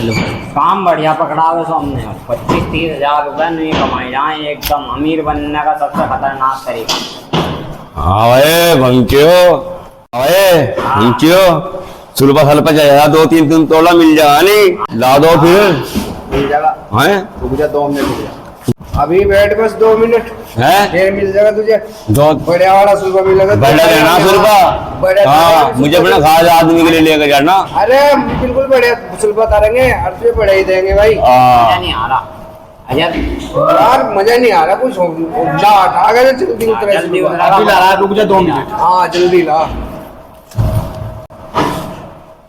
लो। काम बढ़िया पकड़ा हुआ सो हमने 25-30 हजार रुपए नहीं कमाए जाए, एकदम अमीर बनने का सबसे खतरनाक तरीका। हाँ भाई भंक्यो, हाँ। भंक्यो सुलभा सलपा जाएगा, 2-3 तोला मिल जाएगा नहीं, ला दो फिर। मिल जाएगा। हैं? रुक जा 2 मिनट, रुक जा। अभी बैठ बस 2 मिनट, हैं? फिर मिल जाएगा तुझे। दो बढ़िया वाला सुलभा मिलेगा। बढ़िया लेना सुलभा। बढ़िया। हाँ मुझे अपना खास आदमी के लिए लेकर जाना। अरे बिल्कुल बढ़िया सुलभा करेंगे और तुझे बढ़िया ही देंगे भाई। मजा नहीं आ रहा अजय, यार मजा नहीं आ रहा कुछ। जा आ गए जल्दी उतरे। जल्दी सुलभा। उतरा। अभी ला रहा, रुक जा 2 मिनट। हाँ जल्दी ला।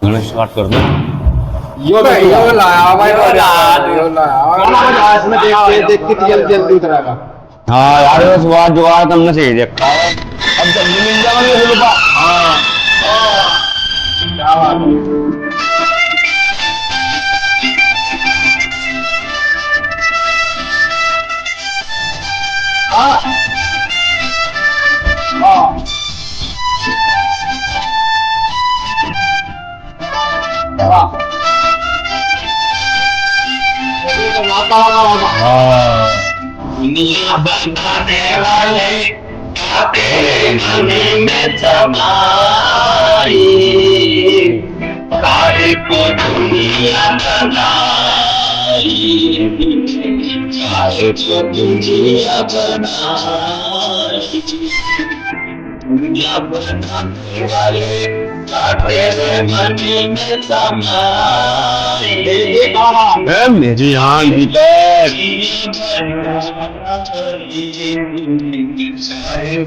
गणेश स्टार्ट कर दो। यो लाया भाई, यो लाया। देख के जल्दी जल्दी उतरेगा। हाँ यार बस बात जुगाड़ तुमने सही देखा है। अब जल्दी मिल जाएगा सुलभा। हाँ क्या बात है। दुनिया बनाने वाले तेरे मन में समाई, सारे को दुनिया बनाई, सारे को दुनिया बनाई, दुनिया बनाने वाले तेरे मन में समाई। मेरी जान Hey,